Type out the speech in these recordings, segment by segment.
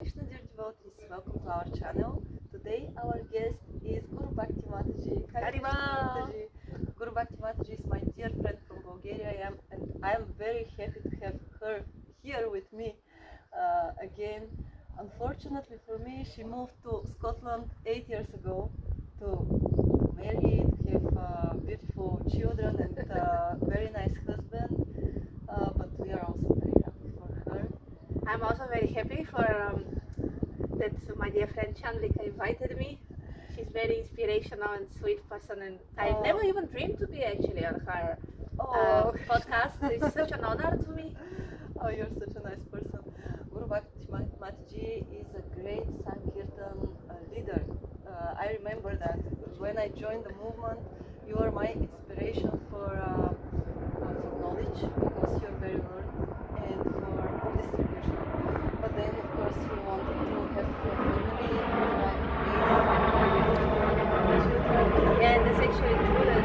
Krishna, dear devotees, welcome to our channel. Today our guest is Guru Bhakti Mataji. Hi, Krishna Mataji. Guru Bhakti Mataji is my dear friend from Bulgaria, and I am very happy to have her here with me again. Unfortunately for me, she moved to Scotland 8 years ago to marry, to have beautiful children and very nice husband. But we are also very happy for her. I'm also very happy for that my dear friend Chandlika invited me. She's very inspirational and sweet person, and I never even dreamed to be actually on her podcast. It's such an honor to me. Oh, you're such a nice person. Guru Bhakti Mataji is a great Sankirtan leader. I remember that when I joined the movement, you were my inspiration for knowledge because you're very learned and for distribution. But then, of course, you wanted to have a family, children. Yeah, that's actually true. That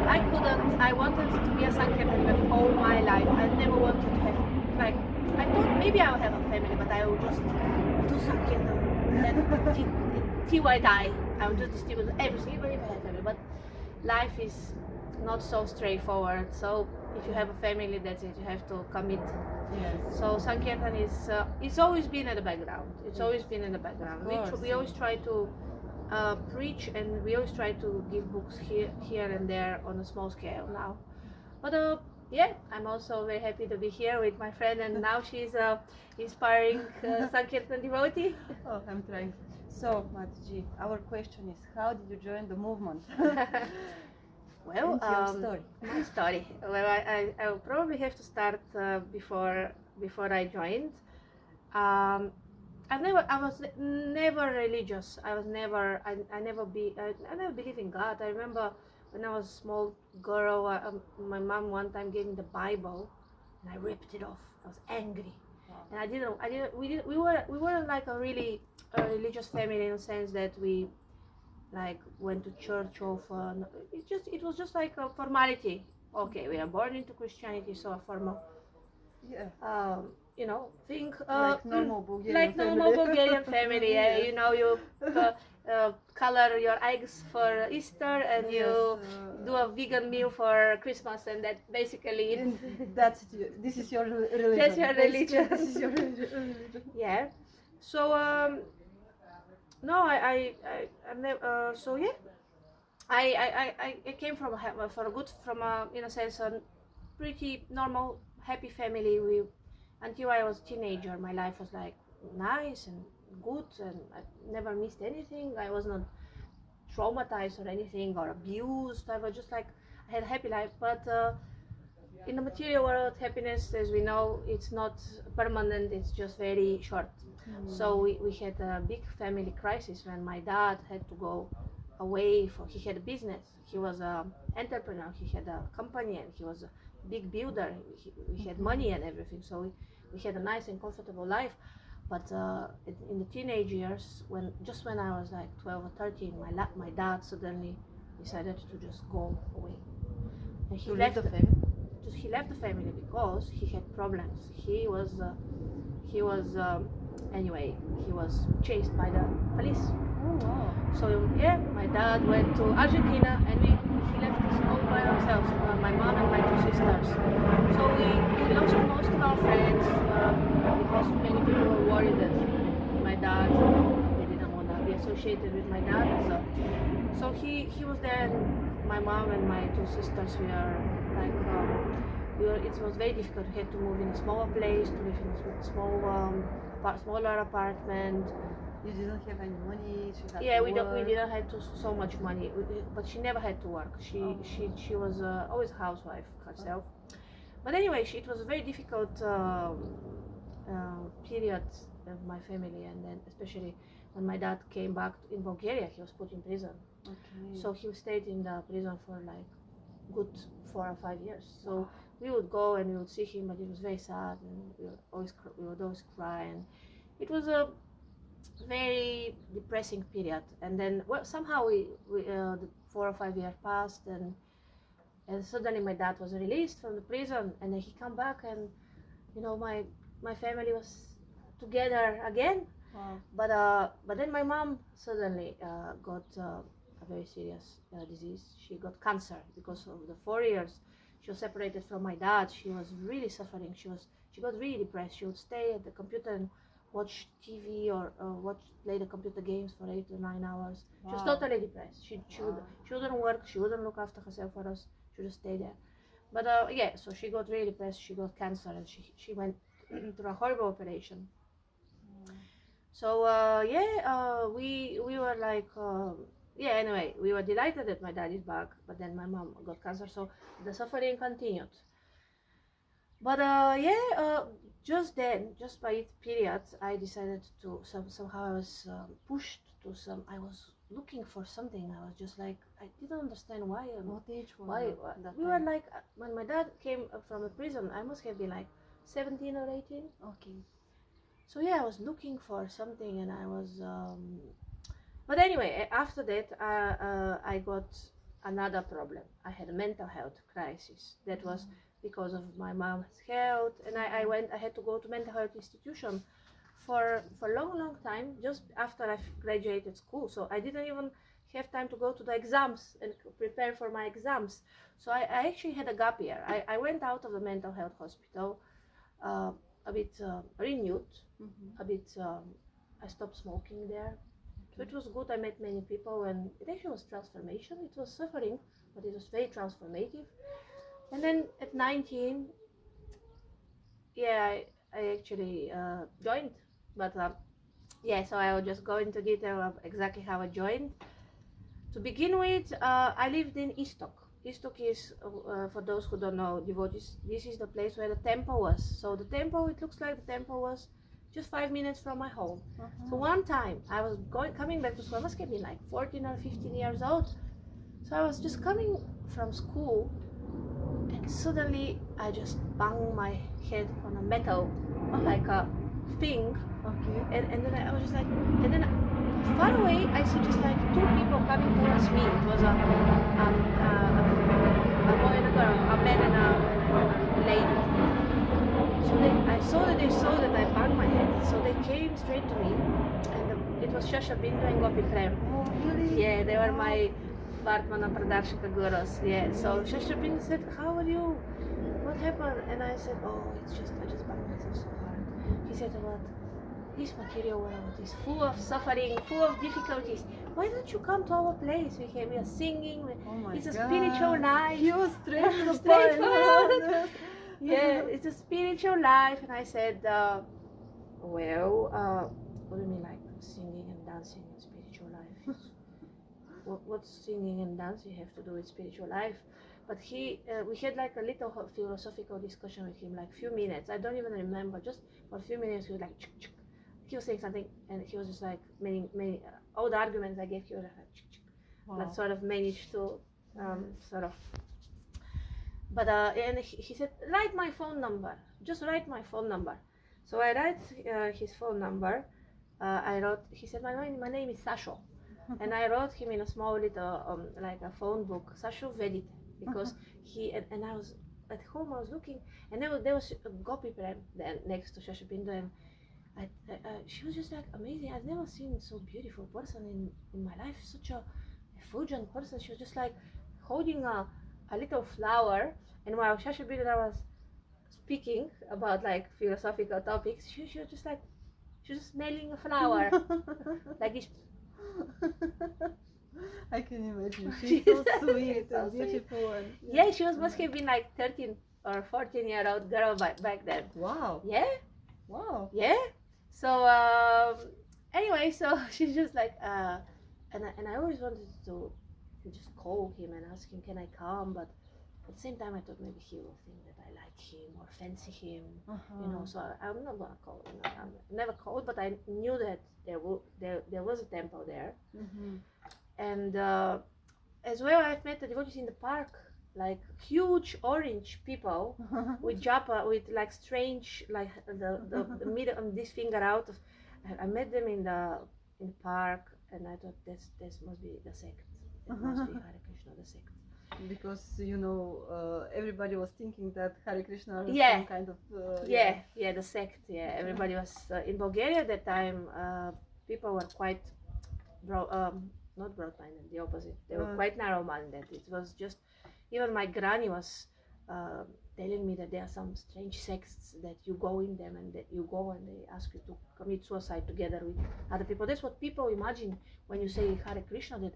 I couldn't. I wanted to be a Sankirtan leader all my life. I never wanted to have like. I thought maybe I will have a family, but I will just do Sankirtan. Then till I die, I will just distribute everything, even if I have family. But life is not so straightforward. So if you have a family, that's it. You have to commit. Yes. So Sankirtan is it's always been in the background. It's always been in the background. We always try to preach, and we always try to give books here and there on a small scale now. But yeah, I'm also very happy to be here with my friend, and now she's inspiring Sankirtan devotee. Oh, I'm trying. So, Mataji, our question is, how did you join the movement? Well, your story. My story. Well, I will probably have to start before I joined. I was never religious. I never believed in God. I remember when I was a small girl, my mom one time gave me the Bible, and I ripped it off. I was angry, and we weren't like a really religious family in the sense that we like went to church often. It was just like a formality. Okay, we are born into Christianity, so a formal. Yeah. Think like normal Bulgarian like normal family. Bulgarian family. Yes. You color your eggs for Easter, and you do a vegan meal for Christmas, and that basically it. This is your religion. That's your religion. This is your religion. Yeah. So no, I never. So yeah, I came from in a sense a pretty normal happy family. Until I was a teenager, my life was like nice and good, and I never missed anything. I was not traumatized or anything or abused. I was just like, I had a happy life. But in the material world, happiness, as we know, it's not permanent. It's just very short. So we had a big family crisis when my dad had to go away. He had a business. He was an entrepreneur. He had a company, and he was a big builder. We had money and everything. So we had a nice and comfortable life. But in the teenage years, when I was like 12 or 13, my dad suddenly decided to just go away. And he left the family. He left the family because he had problems. He was anyway, he was chased by the police. Oh wow. So yeah, my dad went to Argentina, and he left us all by ourselves, my mom and my two sisters. So we lost most of our friends because many people were worried that my dad, they didn't want to be associated with my dad. So he was there, and my mom and my two sisters, we are like, it was very difficult. We had to move in a smaller place, to live in a smaller apartment. You didn't have any money. We didn't have so much money, but she never had to work. She was always a housewife herself. But anyway, it was a very difficult period of my family, and then especially when my dad came back in Bulgaria, he was put in prison. Okay. So he stayed in the prison for like good 4 or 5 years. So we would go and we would see him, but it was very sad, and we would always cry, and it was a very depressing period. And then somehow the 4 or 5 years passed, and suddenly my dad was released from the prison, and then he come back, and my family was together again. Wow. But then my mom suddenly got a very serious disease. She got cancer because of the 4 years she was separated from my dad. She was really suffering. She got really depressed. She would stay at the computer and watch TV or play the computer games for 8 or 9 hours. Wow. She was totally depressed. She wouldn't work. She wouldn't look after herself for us. She would just stay there. But yeah, so she got really depressed. She got cancer and she went through a horrible operation. So we were like anyway, we were delighted that my dad is back, but then my mom got cancer, so the suffering continued. But just by it period, I decided to somehow I was pushed to I was looking for something. I was just like, I didn't understand why. What age was why that we time? were like, when my dad came from a prison, I must have been like 17 or 18. Okay. So yeah, I was looking for something, and I was. But anyway, after that, I got another problem. I had a mental health crisis. That was because of my mom's health, and I had to go to mental health institution for a long time, just after I graduated school. So I didn't even have time to go to the exams and prepare for my exams. So I actually had a gap year. I went out of the mental health hospital a bit renewed, a bit. I stopped smoking there. So it was good. I met many people, and it actually was transformation. It was suffering, but it was very transformative. And then at 19, I actually joined. But so I will just go into detail of exactly how I joined. To begin with, I lived in Istok. Istok is, for those who don't know, devotees, this is the place where the temple was. So the temple, it looks like the temple was just 5 minutes from my home. So one time I was coming back to school. I must have been like 14 or 15 years old. So I was just coming from school, and suddenly I just banged my head on a metal, like a thing. Okay. And then I was just like, and then far away I see just like two people coming towards me. It was a boy and a girl, a man and a lady. So I saw that they saw that I banged my head. So they came straight to me, and it was Shasha Bindu and Gopi Prem. Oh, really? Yeah, they were my Vartmana Pradarshika gurus. Yeah. So Shasha Bindu said, "How are you? What happened?" And I said, "Oh, I just banged myself so hard." He said, "What? This material world is full of suffering, full of difficulties. Why don't you come to our place? We are singing. It's a spiritual life." He was straight to the Straightforward. point. Yeah, it's a spiritual life. And I said, what do you mean, like singing and dancing in spiritual life? What's singing and dancing have to do with spiritual life? But we had like a little philosophical discussion with him, like a few minutes. I don't even remember. Just for a few minutes, he was like, chick, chick. He was saying something, and he was just like, many all the arguments I gave, he was like, chick, chick. Wow. That sort of managed to sort of. But and he said, write my phone number. Just write my phone number. So I write his phone number. I wrote. He said, my name is Sasho, and I wrote him in a small little like a phone book, Sasho Vedite, because he and I was at home. I was looking, and there was a Gopi Prem then next to Shasha Bindu, and she was just like amazing. I've never seen so beautiful person in my life. Such a effulgent person. She was just like holding a little flower, and while Shasha Bindu was speaking about like philosophical topics, she was just like, she was smelling a flower like this. I can imagine. She's so sweet and beautiful. And yeah, she must have been like 13 or 14-year-old girl back then. Wow. Yeah. Wow. Yeah. So anyway, so she's just like and I always wanted to just call him and ask him, can I come? But at the same time, I thought maybe he will think that I like him or fancy him, you know. So I'm not gonna call. You know, I never called, but I knew that there was a temple there, and as well, I've met the devotees in the park, like huge orange people with japa, with like strange, like the middle of this finger out of. I met them in the park, and I thought this must be the sect. It must be Hare Krishna, the sect. because you know everybody was thinking that Hare Krishna is Yeah. some kind of Yeah, the sect. Yeah, everybody was in Bulgaria at that time. People were quite not broad-minded, the opposite. They were quite narrow-minded. It was just, even my granny was telling me that there are some strange sects that you go in them and that you go and they ask you to commit suicide together with other people. That's what people imagine when you say Hare Krishna, that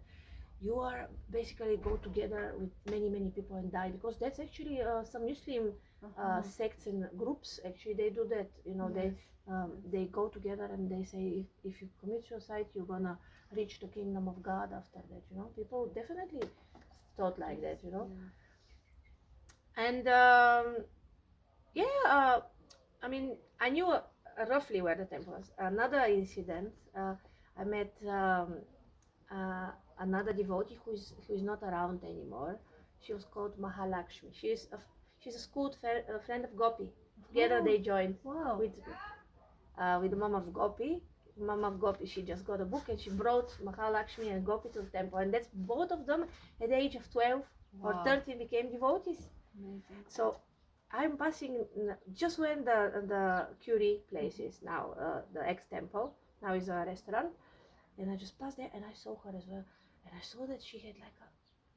you are basically go together with many people and die, because that's actually some Muslim sects and groups actually they do that. You know, they go together and they say if you commit suicide you're gonna reach the kingdom of God after that. You know, people definitely thought like that. You know, and I mean, I knew roughly where the temple was. Another incident, I met another devotee who is not around anymore. She was called Mahalakshmi. She's a school friend of Gopi. Together they joined with the mom of Gopi. Mom of Gopi, she just got a book and she brought Mahalakshmi and Gopi to the temple, and that's both of them at the age of 12 or 13 became devotees. Amazing. So I'm passing just when the Curie place is now, the ex-temple, now is a restaurant, and I just passed there and I saw her as well, and I saw that she had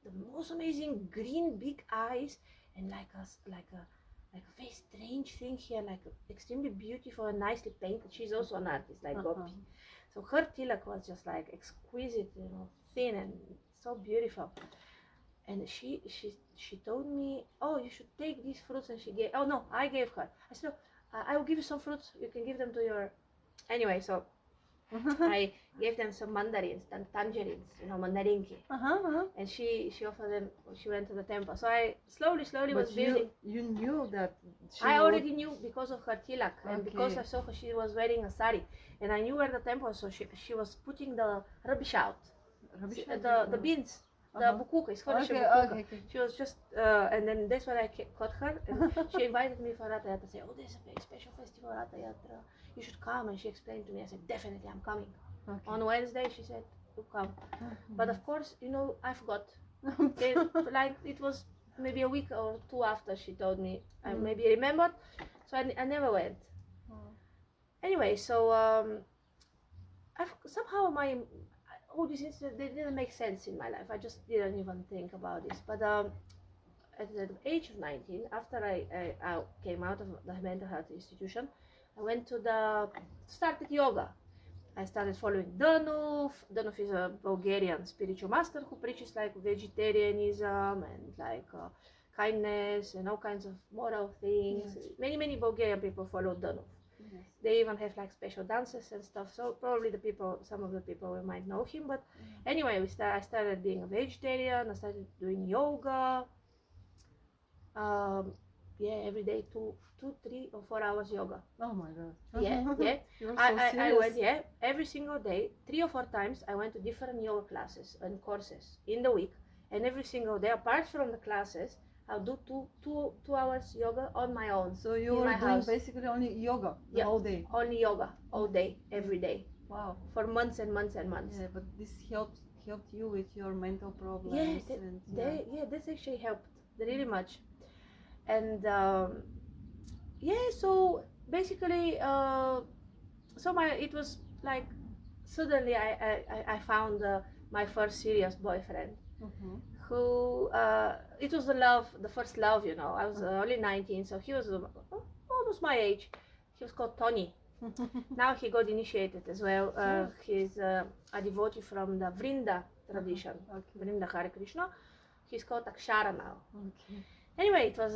the most amazing green big eyes and like a very strange thing here, like extremely beautiful and nicely painted. She's also an artist like Gopi, so her tilak was just like exquisite, you know, thin and so beautiful. And she told me, oh, you should take these fruits, and she gave, oh no, I gave her. I said, no, I will give you some fruits, you can give them to your, anyway, so I gave them some mandarins, tangerines, you know, mandarinki. And she offered them, she went to the temple. So I slowly But was building. you knew that I already knew because of her tilak, and because I saw her, she was wearing a sari, and I knew where the temple was, so she was putting the rubbish out, the bins, the bukuka, it's called bukuka. She was just, and then that's when I caught her, and she invited me for Ratha Yatra, say, oh, there's a very special festival, Ratha Yatra, you should come. And she explained to me, I said, definitely, I'm coming. On Wednesday, she said, you come. But of course, you know, I forgot. Like, it was maybe a week or two after she told me, I maybe remembered, so I never went. Anyway, so somehow all these incidents, they didn't make sense in my life. I just didn't even think about this. But at the age of 19, after I came out of the mental health institution, I went to started yoga. I started following Danuf. Danuf is a Bulgarian spiritual master who preaches like vegetarianism and like kindness and all kinds of moral things. Yes. Many Bulgarian people follow Danuf. Yes. They even have like special dances and stuff. So probably some of the people might know him. But anyway, I started being a vegetarian. I started doing yoga. Every day, 2, 3 or 4 hours yoga. Oh my God. Yeah. You're so serious. I went, every single day, 3 or 4 times. I went to different yoga classes and courses in the week, and every single day, apart from the classes, I'll do 2 hours yoga on my own. So you were doing basically only yoga the whole day? Only yoga all day, every day. Wow. For months and months and months. Yeah, but this helped you with your mental problems. This actually helped really much. And so basically, it was like suddenly I found my first serious boyfriend, who it was the first love, you know. I was only 19, so he was almost my age. He was called Tony. Now he got initiated as well. He's a devotee from the Vrinda tradition, Vrinda Hare Krishna. He's called Akshara now. Anyway, it was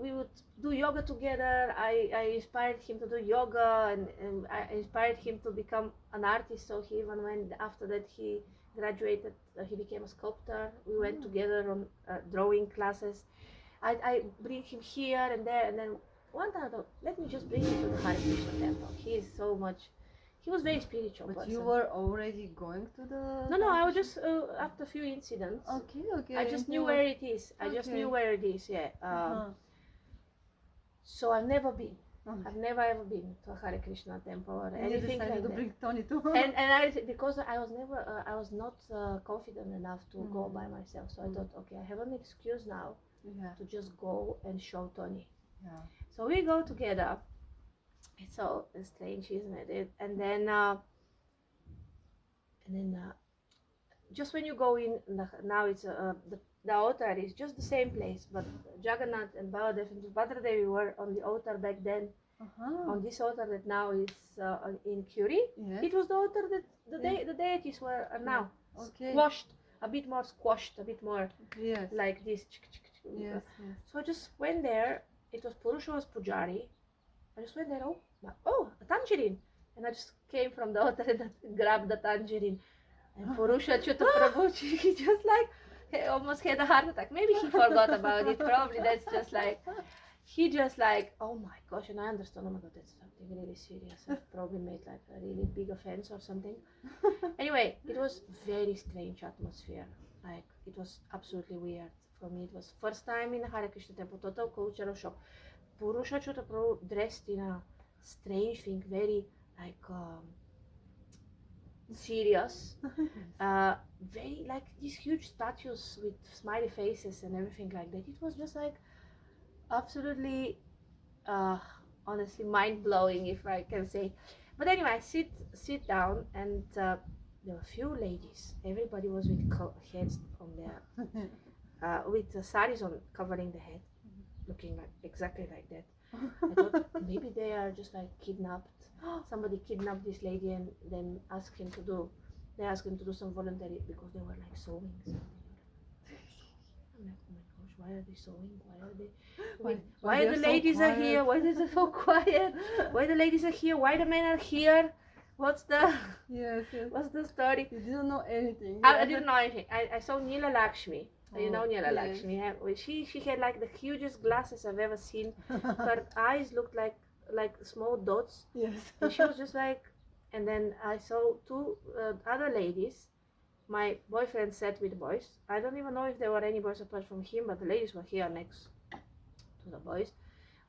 we would do yoga together. I inspired him to do yoga, and I inspired him to become an artist. So he even went, after that he graduated, he became a sculptor. We went together on drawing classes. I bring him here and there, and then one time I thought, let me just bring him to the Hare Krishna temple. He was very spiritual. But you were already going to the... No, I was just after a few incidents. Okay. I just knew where it is. I just knew where it is. Yeah. So I've never been. I've never ever been to a Hare Krishna temple or And you anything decided like to that. bring Tony too. And because I was never I was not confident enough to go by myself, so I thought, okay, I have an excuse now Yeah. to just go and show Tony. Yeah. So we go together. It's so strange, isn't it? And then just when you go in, now it's the altar is just the same place, but Jagannath and Baladev and Subhadra were on the altar back then. On this altar that now is in Curie. Yes. It was the altar that the deities were now squashed, a bit more squashed, a bit more Yes. like this. Yes. So I just went there. It was Purusha's Pujari. I just went there. Oh, a tangerine, and I just came from the altar and grabbed the tangerine. And Purusha Chuta Prabhu, he just like he almost had a heart attack. Maybe he forgot about it. Probably that's just like. He just like, oh my gosh, and I understand, oh my god, that's something really serious. I've probably made like a really big offense or something. Anyway, it was very strange atmosphere. Like, it was absolutely weird. For me, it was first time in a Hare Krishna temple, total cultural shock. Purusha Chuta Prabhu dressed in a strange thing, very like serious. Very like these huge statues with smiley faces and everything like that. It was just like, absolutely honestly mind-blowing, if I can say. But anyway, I sit down, and there were a few ladies. Everybody was with heads on their with saris on covering the head, looking like exactly like that. I thought maybe they are just like kidnapped. Somebody kidnapped this lady and then asked him to do some voluntary, because they were like sewing something. I'm like, oh my gosh, why are they sewing? Why the ladies are here? Why is it so quiet? Why the ladies are here? Why the men are here? What's the what's the story? You didn't know anything. I didn't know anything. I saw Neela Lakshmi. You know Neela yes. Lakshmi. She had like the hugest glasses I've ever seen. Her eyes looked like small dots. Yes. And she was just like, and then I saw two other ladies. My boyfriend sat with the boys. I don't even know if there were any boys apart from him, but the ladies were here next to the boys.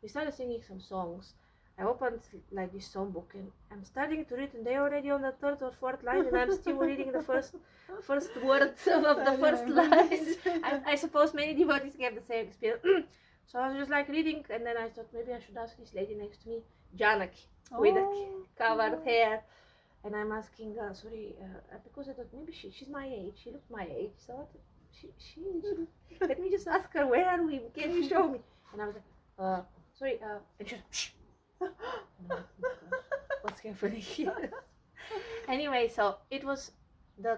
We started singing some songs. I opened like this songbook, and I'm starting to read, and they're already on the third or fourth line, and I'm still reading the first words of the first lines. I suppose many devotees have the same experience. So I was just like reading, and then I thought maybe I should ask this lady next to me, Janaki, with the covered hair. And I'm asking, sorry, because I thought maybe she's my age. She looked my age. So I thought, she let me just ask her, where are we? Can you show me? And I was like, sorry, and she was, shh. And I'm like, oh my gosh, what's happening here? Anyway, so it was a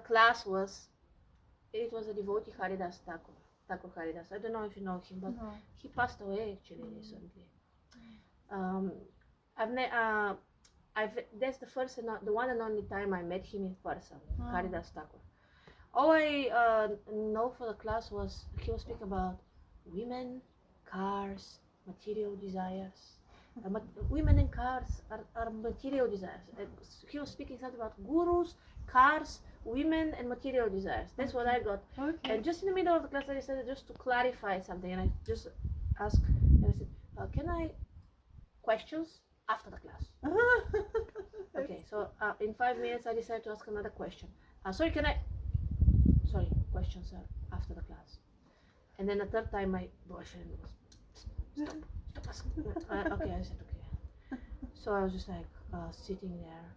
devotee, Haridas Thakur Haridas. I don't know if you know him, but he passed away actually recently. That's the one and only time I met him in person, Haridas Thakur. All I know for the class was he was speaking about women, cars, material desires. Women and cars are material desires. He was speaking something about gurus, cars, women, and material desires. That's what I got. Okay. And just in the middle of the class, I decided just to clarify something, and I just asked, and I said, "Can I questions after the class?" Okay, so in 5 minutes, I decided to ask another question. Sorry, questions are after the class. And then the third time, my boyfriend was, stop asking. Okay, I said, okay. So I was just like sitting there.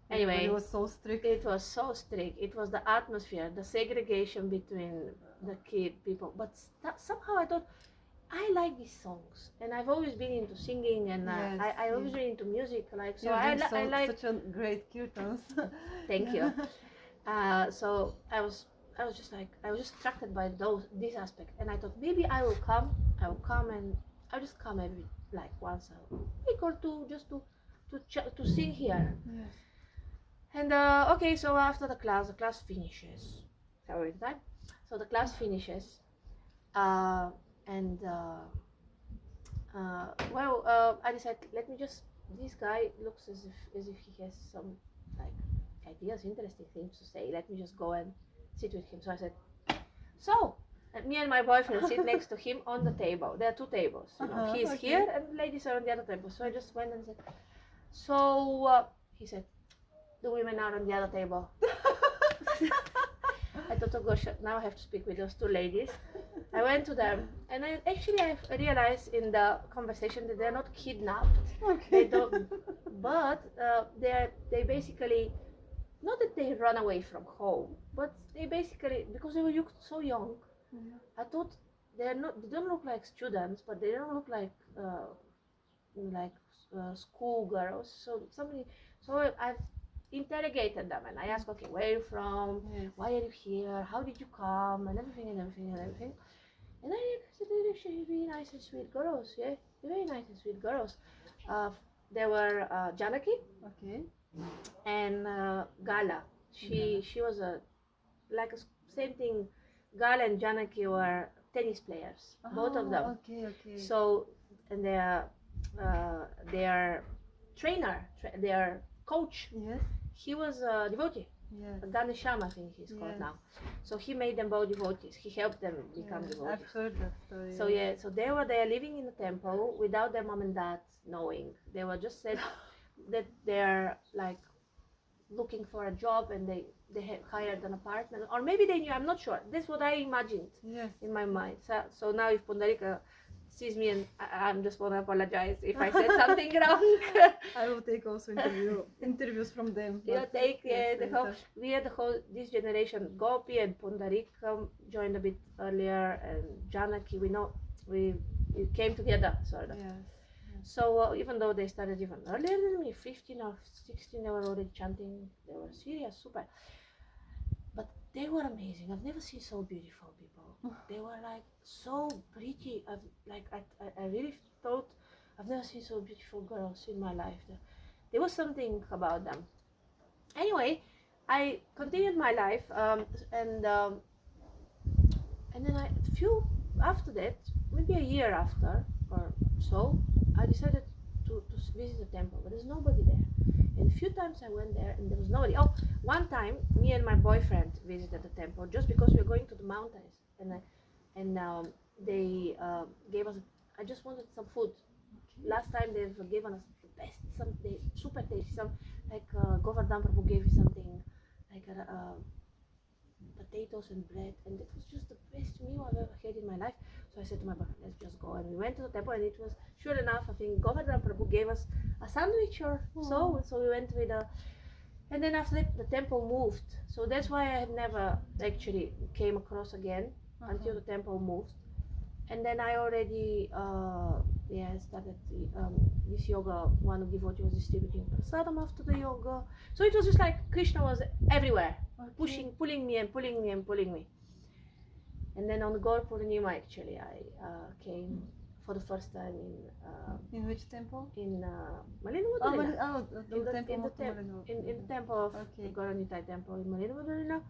Anyway, it was so strict. It was so strict. It was the atmosphere, the segregation between the people. But somehow I thought, I like these songs, and I've always been into singing, and I always been into music. Like, so I like such a great kirtans. Thank you. So I was just attracted by this aspect, and I thought maybe I will come, and I'll just come every like once a week or two, just to sing here. Yes. And okay, so after the class finishes. Sorry, time. So the class finishes, and I decided, let me just. This guy looks as if he has some like ideas, interesting things to say. Let me just go and sit with him. So I said, so me and my boyfriend sit next to him on the table. There are two tables. You know, he's okay. here and the ladies are on the other table. So I just went and said, so he said, the women are on the other table. I thought, oh gosh, now I have to speak with those two ladies. I went to them, and I realized in the conversation that they're not kidnapped. Okay. They don't, but they basically, not that they run away from home, but they basically, because they were so young, I thought they don't look like students, but they don't look like schoolgirls. So I've interrogated them and I asked, okay, where are you from? Yes. Why are you here? How did you come? And everything. And I said they're actually really nice and sweet girls. Yeah, they're very nice and sweet girls. There were Janaki Okay. and Gala. She was same thing. Gala and Janaki were tennis players, both of them. Okay. So, and their trainer, their coach, Yes. he was a devotee. Yes. Ganesham, I think he's called now. So he made them both devotees. He helped them become devotees. I've heard that story. So yeah, so they were there living in the temple without their mom and dad knowing. They were just said that they're like looking for a job and they had hired an apartment, or maybe they knew. I'm not sure. That's what I imagined in my mind. So now if Pundarika sees me and I'm just want to apologize if I said something wrong. I will take also interviews from them. We had the whole this generation. Gopi and Pundarika joined a bit earlier, and Janaki. We came together sort of. Yes. So even though they started even earlier than me, 15 or 16, they were already chanting. They were serious, super. But they were amazing. I've never seen so beautiful people. They were like so pretty. I really thought I've never seen so beautiful girls in my life. There was something about them. Anyway, I continued my life, and then after that, maybe a year after or so, I decided to visit the temple, but there's nobody there. And a few times I went there and there was nobody. Oh, one time, me and my boyfriend visited the temple just because we were going to the mountains, and they gave us. I just wanted some food. Last time they've given us the best, super tasty, Govardhan Prabhu gave me something like potatoes and bread, and that was just the best meal I've ever had in my life. So I said to my boyfriend, let's just go. And we went to the temple, and it was, sure enough, I think Govardhan Prabhu gave us a sandwich or so. So we went with and then after that, the temple moved. So that's why I had never actually came across again until the temple moved. And then I already, started this yoga. One devotee was distributing prasadam after the yoga. So it was just like Krishna was everywhere, pulling me. And then on Gaur Purnima, actually, I came for the first time in which temple? In Malina Madalina. In the temple of Gauranitai temple in Malina Madalina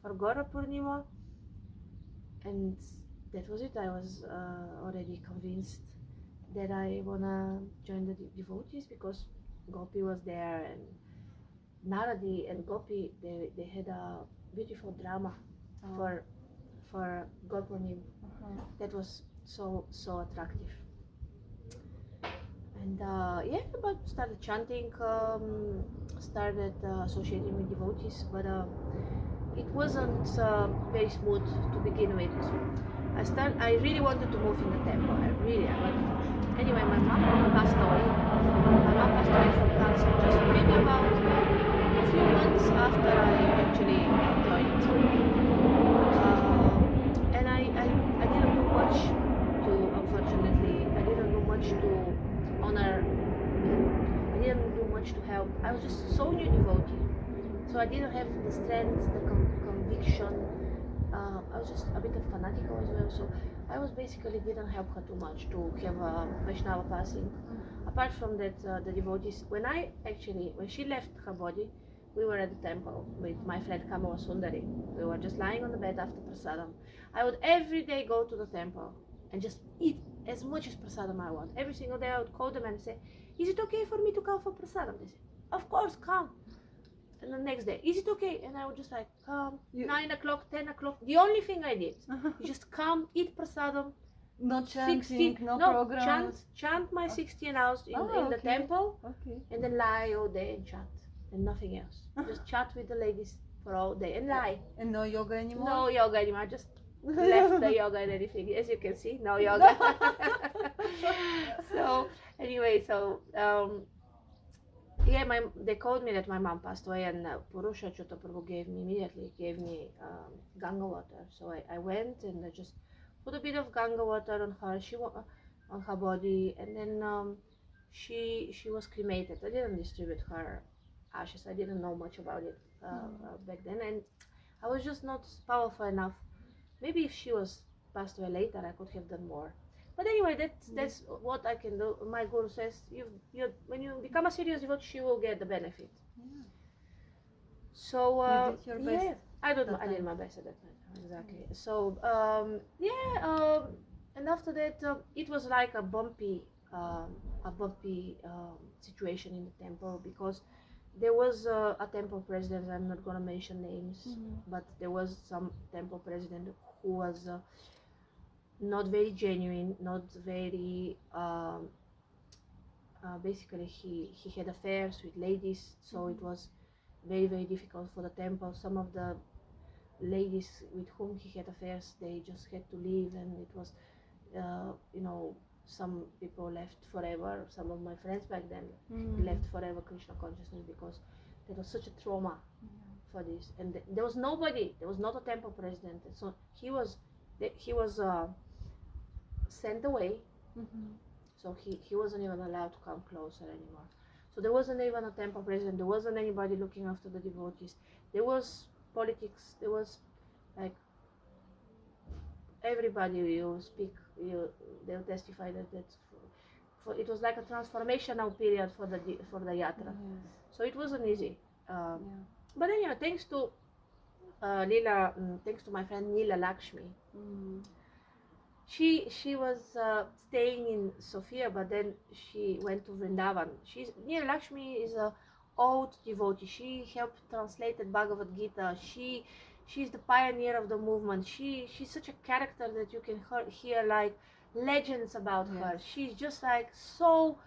for Gaur Purnima. And that was it. I was already convinced that I wanna join the devotees because Gopi was there, and Naradi and Gopi they had a beautiful drama for Gaur Purnima. That was so attractive. And but started chanting, started associating with devotees, but it wasn't very smooth to begin with. I really wanted to move in the temple. I wanted to. Anyway, my mom passed away. My mom passed away from cancer just maybe about a few months after I actually joined. And I didn't do much unfortunately, I didn't do much to honor, and I didn't do much to help. I was just so new devotee. So I didn't have the strength, the conviction. I was just a bit of fanatical as well. So I was basically didn't help her too much to have a Vaishnava passing. Apart from that, the devotees, when she left her body, we were at the temple with my friend Kamala Sundari. We were just lying on the bed after prasadam. I would every day go to the temple and just eat as much as prasadam I want. Every single day I would call them and say, is it okay for me to come for prasadam? They said, of course, come. And the next day, is it okay? And I would just like come, You- 9 o'clock, 10 o'clock. The only thing I did, you just come, eat prasadam, No chanting, 60, no chant, programs. chant my 16 hours in the Okay. temple, Okay. and then lie all day and chant, and nothing else. Just chat with the ladies for all day and lie. And no yoga anymore? No yoga anymore. I just left the yoga and everything. As you can see, no yoga. So anyway, yeah, they called me that my mom passed away, and Purusha Chotaprabhu immediately gave me Ganga water. So I went and I just put a bit of Ganga water on her. On her body, and then she was cremated. I didn't distribute her ashes. I didn't know much about it back then, and I was just not powerful enough. Maybe if she was passed away later, I could have done more. But anyway, that's what I can do. My guru says, when you become a serious devotee, you will get the benefit. Yeah. So You did your best. yeah, I did my best at that time. Exactly. So and after that, it was like a bumpy situation in the temple, because there was a temple president. I'm not gonna mention names, but there was some temple president who was not very genuine, not very. Basically, he had affairs with ladies, so it was very, very difficult for the temple. Some of the ladies with whom he had affairs, they just had to leave, and it was, some people left forever. Some of my friends back then left forever Krishna consciousness, because there was such a trauma for this, and there was nobody. There was not a temple president, so he was sent away. So he wasn't even allowed to come closer anymore. So there wasn't even a temple president. There wasn't anybody looking after the devotees. There was politics. There was like everybody you speak, they'll testify that for it was like a transformational period for the yatra. So it wasn't easy. But anyway, thanks to Leela, thanks to my friend Neela Lakshmi. She was staying in Sofia, but then she went to Vrindavan. Neela Lakshmi is a old devotee. She helped translated Bhagavad Gita. She's the pioneer of the movement. She's such a character that you can hear like legends about her. She's just like so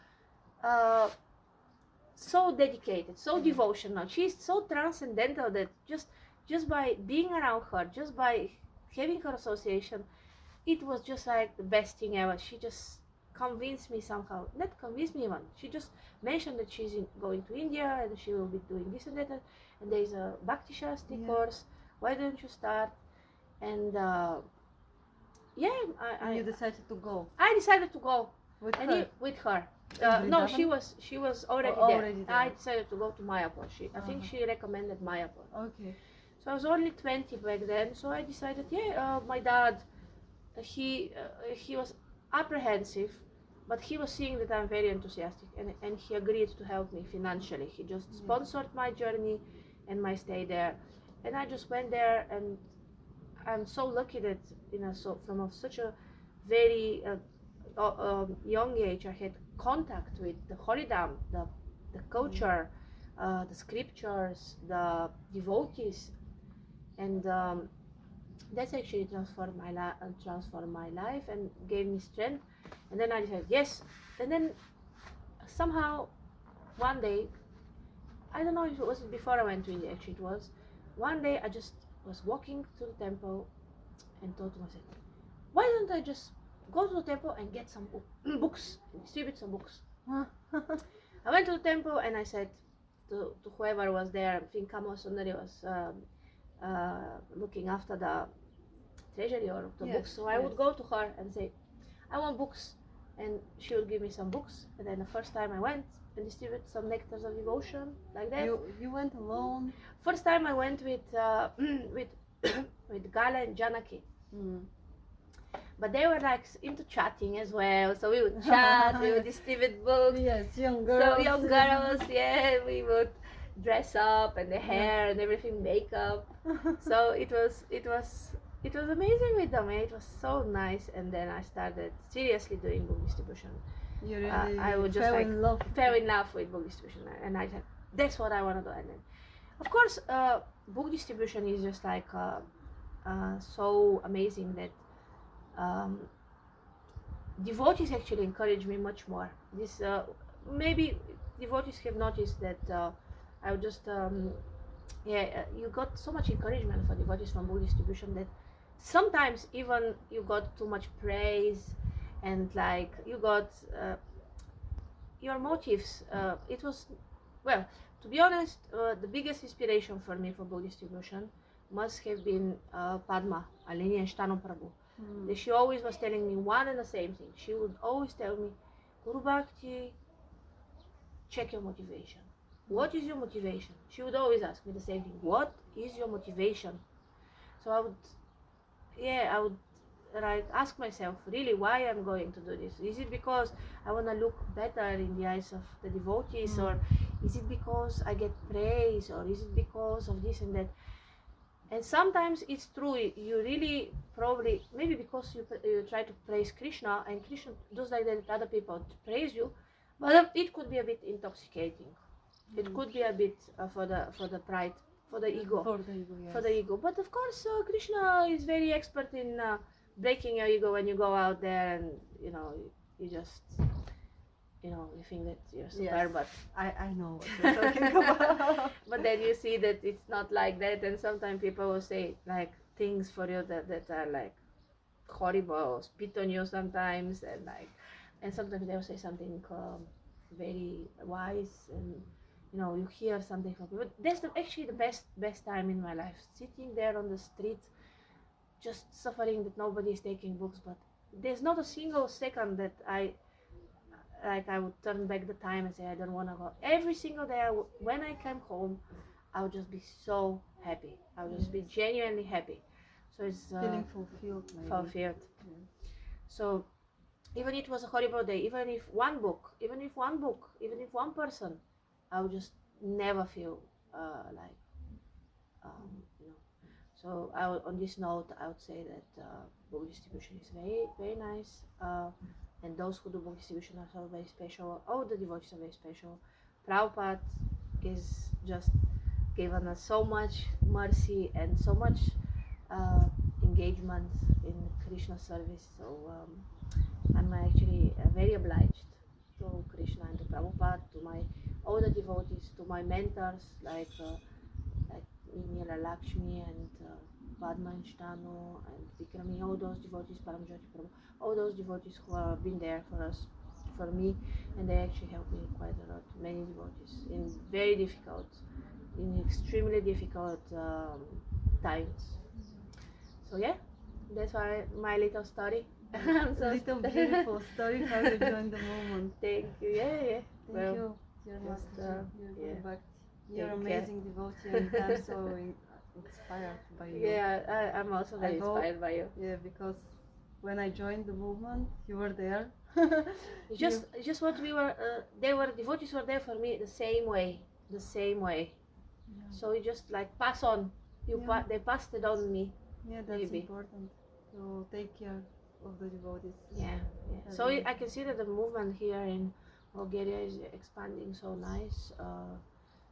dedicated, so devotional. She's so transcendental that just by being around her, just by having her association, it was just like the best thing ever. She just convinced me somehow. Not convinced me even. She just mentioned that she's going to India and she will be doing this and that. And there's a Bhakti Shastri course. Why don't you start? And you decided to go. I decided to go with her. With her. In No, Vrindavan? she was already there. I decided to go to Mayapur. I think she recommended Mayapur. Okay. So I was only 20 back then. So I decided, my dad, he was apprehensive, but he was seeing that I'm very enthusiastic, and he agreed to help me financially. He just sponsored my journey and my stay there, and I just went there, and I'm so lucky that from such a very young age I had contact with the Holidam, the culture, the scriptures, the devotees, and that's actually transformed my life and gave me strength. And then I decided yes. And then somehow one day, I don't know if it was before I went to India, actually it was one day, I just was walking to the temple and thought to myself, why don't I just go to the temple and get some books, distribute some books. I went to the temple and I said to whoever was there, I think Kamo Sundari was looking after the treasury or the books. So I would go to her and say, I want books, and she would give me some books. And then the first time I went and distributed some nectars of devotion, like that. You went alone? First time I went with with Gala and Janaki. But they were like into chatting as well, so we would chat, we would distribute books. Yes, young girls. So young girls, we would dress up, and the hair and everything, makeup. So it was amazing with them. It was so nice. And then I started seriously doing book distribution. You really I would just fell in love with book distribution, and I said, that's what I want to do. And then Of course, book distribution is just like so amazing that um, devotees actually encourage me much more. This maybe devotees have noticed that I would just you got so much encouragement for devotees from book distribution that sometimes even you got too much praise and like you got your motives. It was well, to be honest, the biggest inspiration for me for book distribution must have been Padma, Alini and Shtano Prabhu. She always was telling me one and the same thing. She would always tell me, Guru Bhakti, check your motivation. What is your motivation? She would always ask me the same thing. What is your motivation? So I would like ask myself really why I'm going to do this. Is it because I want to look better in the eyes of the devotees, or is it because I get praise, or is it because of this and that? And sometimes it's true, you really probably, maybe because you try to praise Krishna and Krishna does like that other people praise you, but it could be a bit intoxicating. It could be a bit for the pride, for the ego. For the ego, yes. For the ego. But of course, Krishna is very expert in breaking your ego when you go out there and, you just, you think that you're super, Yes. but I know what you're talking about. but then you see that it's not like that, and sometimes people will say like things for you that are like horrible, spit on you sometimes, and sometimes they'll say something very wise, and you hear something from people. That's actually the best time in my life, sitting there on the street, just suffering that nobody is taking books, but there's not a single second that I would turn back the time and say I don't want to go. Every single day when I came home, I would just be so happy. I would just be genuinely happy. So it's Feeling fulfilled, maybe. fulfilled. Yes. So even if it was a horrible day, even if one person, I would just never feel So on this note, I would say that book distribution is very, very nice. And those who do book distribution are so very special. All the devotees are very special. Prabhupada is just given us so much mercy and so much engagement in Krishna service. So I'm actually very obliged to Krishna and to Prabhupada, to all the devotees, to my mentors like Nila Lakshmi and Padma and Shtanu and Vikrami, all those devotees, Paramjyoti Prabhu, all those devotees who have been there for us, for me, and they actually helped me quite a lot. Many devotees in very difficult, in extremely difficult times. So yeah, that's why my little story. Little beautiful story how you joined the movement. Thank you. Yeah. Thank you, dear just, Mataji, dear Guru yeah. Bhakti. You're Take amazing devotee, and I'm so inspired by you. Yeah, I'm also very inspired by you. Yeah, because when I joined the movement, you were there. Just what we were, devotees were there for me the same way. Yeah. So you just like pass on. They passed it on me. Yeah, that's Maybe. important. To take care of the devotees. Yeah. So I can see that the movement here in Bulgaria is expanding so nice.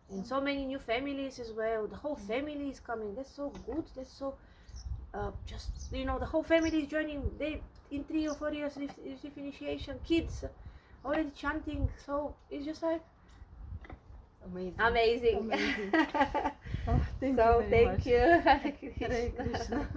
And so many new families as well. The whole family is coming. That's so good. That's so just the whole family is joining. They in 3 or 4 years receive initiation. Kids already chanting. So it's just like Amazing. amazing. Oh, thank you very much. you. Hare Krishna.